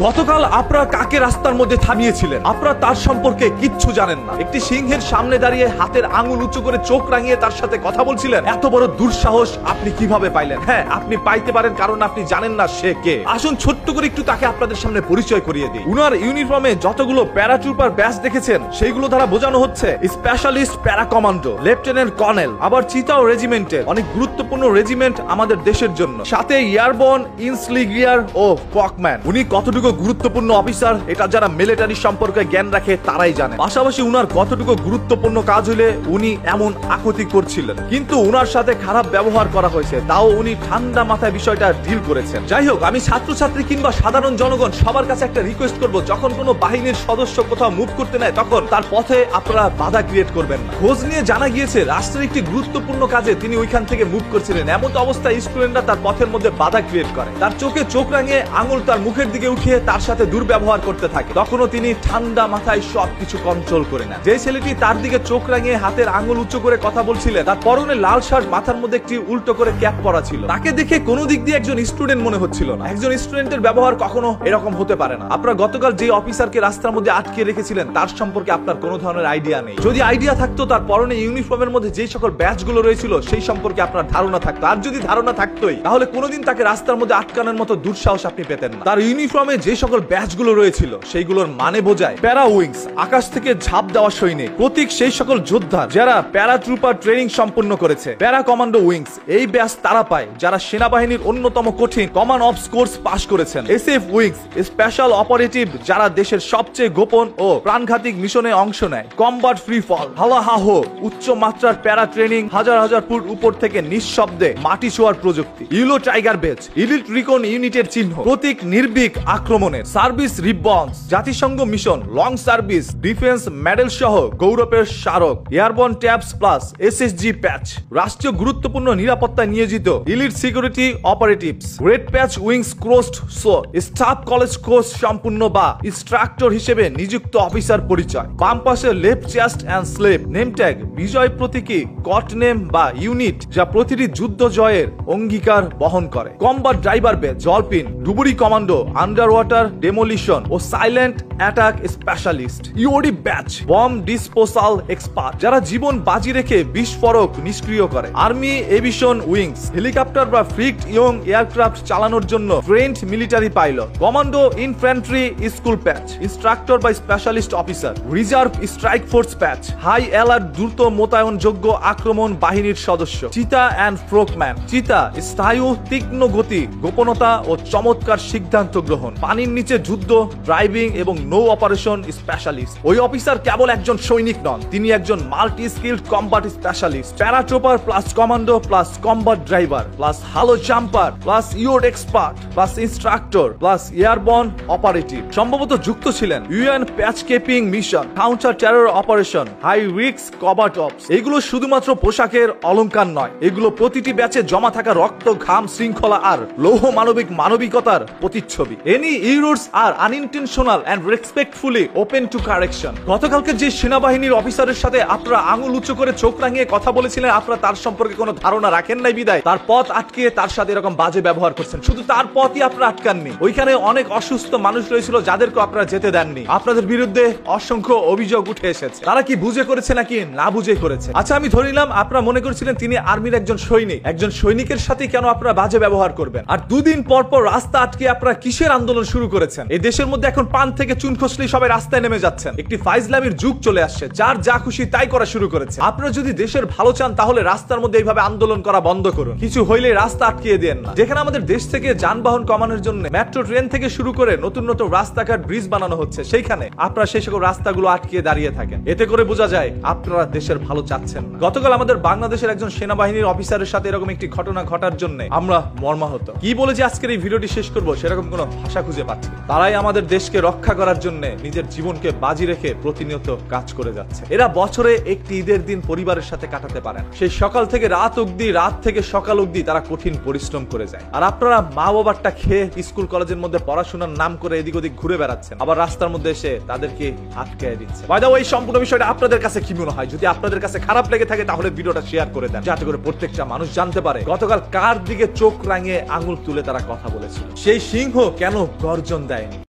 গতকাল আপনারা কাকে রাস্তার মধ্যে থামিয়েছিলেন? আপনারা তার সম্পর্কে কিচ্ছু জানেন না। একটি সিংহের সামনে দাঁড়িয়ে হাতের আঙুল উঁচু করে চোখ রাঙিয়ে তার সাথে কথা বলছিলেন। এত বড় দুঃসাহস আপনি কিভাবে পাইলেন? হ্যাঁ, আপনি পাইতে পারেন কারণ আপনি জানেন না সে কে। আসুন ছোট্ট করে একটু তাকে আপনাদের সামনে পরিচয় করিয়ে দিই। উনার ইউনিফর্মে যতগুলো প্যারাট্রুপার ব্যাচ দেখেছেন সেইগুলো দ্বারা বোঝানো হচ্ছে specialist para commando, lieutenant colonel, আবার চিতাও রেজিমেন্টের অনেক গুরুত্বপূর্ণ রেজিমেন্ট আমাদের দেশের জন্য, সাথে এয়ারবর্ন, ইনসলিগিয়ার ও ফকম্যান। উনি কতটুকু গুরুত্বপূর্ণ অফিসার এটা যারা মিলিটারি সম্পর্কে জ্ঞান রাখে তারাই জানে। পাশাপাশি উনার কতটুকু গুরুত্বপূর্ণ কাজ হলে উনি এমন আকুতি করছিলেন, কিন্তু উনার সাথে খারাপ ব্যবহার করা হয়েছে, তাও উনি ঠান্ডা মাথায় বিষয়টা ডিল করেছেন। যাই হোক, আমি ছাত্রছাত্রী কিংবা সাধারণ জনগণ সবার কাছে একটা রিকোয়েস্ট করব, যখন কোনো বাহিনীর সদস্য কোথাও মুভ করতে নেয় তখন তার পথে আপনারা বাধা ক্রিয়েট করবেন না। খোঁজ নিয়ে জানা গিয়েছে রাষ্ট্রের একটি গুরুত্বপূর্ণ কাজে তিনি ওইখান থেকে মুভ করছিলেন। এমন অবস্থায় স্টুডেন্টরা তার পথের মধ্যে বাধা ক্রিয়েট করে, তার চোখে চোখ রাঙিয়ে আঙুল তার মুখের দিকে উঠিয়ে তার সাথে দুর্ব্যবহার করতে থাকে। তখনও তিনি ঠান্ডা মাথায় সবকিছু কন্ট্রোল করে নেন। যে ছেলেটি তার দিকে চোখ রাঙিয়ে হাতের আঙুল উঁচু করে কথা বলছিলেন, তার পরনে লাল শার্ট, মাথার মধ্যে একটি উল্টো করে ক্যাপ পরা ছিল। তাকে দেখে কোনো দিক দিয়ে একজন স্টুডেন্ট মনে হচ্ছিল না। একজন স্টুডেন্টের ব্যবহার কখনো এরকম হতে পারে না। আপনারা গতকাল যে অফিসারকে রাস্তার মধ্যে আটকে রেখেছিলেন তার সম্পর্কে আপনার কোনো ধরনের আইডিয়া নেই। যদি আইডিয়া থাকতো, তার পরনে ইউনিফর্মের মধ্যে যে সকল ব্যাচ গুলো রয়েছিল সেই সম্পর্কে আপনার ধারণা থাকতো। আর যদি ধারণা থাকতোই তাহলে কোনোদিন তাকে রাস্তার মধ্যে আটকানোর মতো দুঃসাহস আপনি পেতেন না। তার ইউনিফর্মে যে সকল ব্যাচ গুলো রয়েছিল সেইগুলোর মানে বোঝায় প্যারা উইংস, আকাশ থেকে ঝাঁপ দেওয়া সৈনিক। প্রতীক সেই সকল যোদ্ধা যারা প্যারাট্রুপার ট্রেনিং সম্পন্ন করেছে। প্যারা কমান্ডো উইংস এই ব্যাচ তারা পায় যারা সেনাবাহিনীর অন্যতম কঠিন কমান্ড অফ কোর্স পাস করেছেন। এসএফ উইংস স্পেশাল অপারেটিভ যারা দেশের সবচেয়ে গোপন ও প্রাণঘাতিক মিশনে অংশ নেয়। কমবাট ফ্রি ফল, হালাহাহো উচ্চ মাত্রার প্যারা ট্রেনিং, হাজার হাজার ফুট উপর থেকে নিঃশব্দে মাটি ছোঁয়ার প্রযুক্তি। Yellow tiger badge elite recon ইউনিটের চিহ্ন, প্রতীক নির্ভীক আক্রমণের। সার্ভিস রিবন্স জাতিসংঘ mission, long service, defence medal সহ গৌরবের স্মারক। Airborne tabs plus SSG patch রাষ্ট্রীয় গুরুত্বপূর্ণ নিরাপত্তায় নিয়োজিত elite security operatives. Red patch wings crossed sword staff college course সম্পূর্ণ বা ইনস্ট্রাক্টর হিসেবে নিযুক্ত অফিসার পরিচয়। বাম পাশে left chest and sleeve name tag, বিজয় প্রতীকী কট নেম বা ইউনিট যা প্রতিটি যুদ্ধ জয়ের অঙ্গীকার বহন করে। কমবাট ড্রাইভার বেজ জলপিন, ডুবুরি কমান্ডো, আন্ডার ওয়াটার ডেমোলিশন ও silent attack specialist. EOD badge bomb disposal expert যারা জীবন বাজি রেখে বিস্ফোরক নিষ্ক্রিয় করে। আর্মি এভিশন উইংস হেলিকপ্টার বা ফ্রিগড ইয়ং এয়ারক্রাফট চালানোর জন্য trained military pilot. Commando infantry school patch instructor বা specialist officer. Reserve strike force patch high alert দ্রুত মোতায়েনযোগ্য আক্রমণ বাহিনীর সদস্য। চিতা অ্যান্ড ফ্রকম্যান চিতা স্থায়ী তীক্ষ্ণ গতি, গোপনতা ও চমৎকার সিদ্ধান্ত গ্রহণ। পানির নিচে যুদ্ধ, ড্রাইভিং এবং নৌ অপারেশন স্পেশালিস্ট। ওই অফিসার কেবল একজন সৈনিক নন, তিনি একজন multi skilled combat specialist. Paratrooper plus commando plus combat driver plus HALO jumper plus EOD expert plus instructor plus airborne operative. সম্ভবত যুক্ত ছিলেন UN peacekeeping mission, counter terror operation, high risk covert ops. এগুলো শুধুমাত্র পোশাকের অলংকার নয়, এগুলো প্রতিটি ব্যাচে জমা থাকা রক্ত, ঘাম, শৃঙ্খলা আর লৌহ মানবিকতার প্রতিচ্ছবি। Any errors are unintentional and respectfully open to correction. গতকালকে যে সেনাবাহিনীর অফিসারের সাথে আপনারা আঙুল উঁচু করে চোখ রাঙিয়ে কথা বলেছিলেন, আপনারা তার সম্পর্কে কোনো ধারণা রাখেন নাই বিদায় তার পথ আটকে তার সাথে এরকম বাজে ব্যবহার করছেন। শুধু তার পথই আপনারা আটকাননি, ওইখানে অনেক অসুস্থ মানুষ রয়েছিল যাদেরকে আপনারা যেতে দেননি। আপনাদের বিরুদ্ধে অসংখ্য অভিযোগ উঠে এসেছে। তারা কি বুঝে করেছে নাকি না বুঝে করেছে? আচ্ছা, আমি ধরে নিলাম আপনারা মনে করছিলেন তিনি আর্মির একজন সৈনিক। একজন সৈনিকের সাথে কেন আপনারা বাজে ব্যবহার করবেন? আর দুদিন পর পর রাস্তা আটকে আপনারা কিসের আন্দোলন শুরু করেছেন? এই দেশের মধ্যে এখন পান থেকে চুন খসলেই সবাই রাস্তায় নেমে যাচ্ছেন। একটি ফাইজলামির যুগ চলে আসছে, যার যা খুশি তাই করা শুরু করেছে। আপনারা যদি দেশের ভালো চান তাহলে রাস্তার মধ্যে এইভাবে আন্দোলন করা বন্ধ করুন। কিছু হইলে রাস্তা আটকিয়ে দেন না। যেখানে আমাদের দেশ থেকে যানবাহন কমানোর জন্য মেট্রো ট্রেন থেকে শুরু করে নতুন নতুন রাস্তাঘাট, ব্রিজ বানানো হচ্ছে, সেইখানে আপনারা সেই সকল রাস্তাগুলো আটকিয়ে দাঁড়িয়ে থাকেন। এতে করে বোঝা যায় আপনারা দেশের ভালো চাচ্ছেন না। গতকাল আমাদের বাংলাদেশের একজন সেনাবাহিনীর অফিসারের সাথে এরকম একটি ঘটনা ঘটার জন্য আমরা মর্মাহত। কি বলে যে আজকের এই ভিডিওটি শেষ করবো সেরকম কোনো ভাষা খুঁজে পাচ্ছি। তারাই আমাদের দেশকে রক্ষা করার জন্য নিজের জীবনকে বাজি রেখে প্রতিনিয়ত কাজ করে যাচ্ছে। এরা বছরে একটি ঈদের দিন পরিবারের সাথে কাটাতে পারেন। সেই সকাল থেকে রাত অবধি, রাত থেকে সকাল অবধি তারা কঠিন পরিশ্রম করে যায়। আর আপনারা মা বাবারটা খেয়ে স্কুল কলেজের মধ্যে পড়াশোনার নাম করে এদিক ওদিক ঘুরে বেড়াচ্ছেন, আবার রাস্তার মধ্যে এসে তাদেরকে আটকে দিচ্ছে। এই সম্পূর্ণ বিষয়টা আপনাদের কাছে কি মনে হয়? যদি আপনাদের কাছে খারাপ লেগে থাকে তাহলে ভিডিওটা শেয়ার করে দেন, যাতে করে প্রত্যেকটা মানুষ জানতে পারে গতকাল কার দিকে চোখ রাঙিয়ে আঙুল তুলে তারা কথা বলেছিল। সেই সিংহ কেন গর্জন দেয়নি।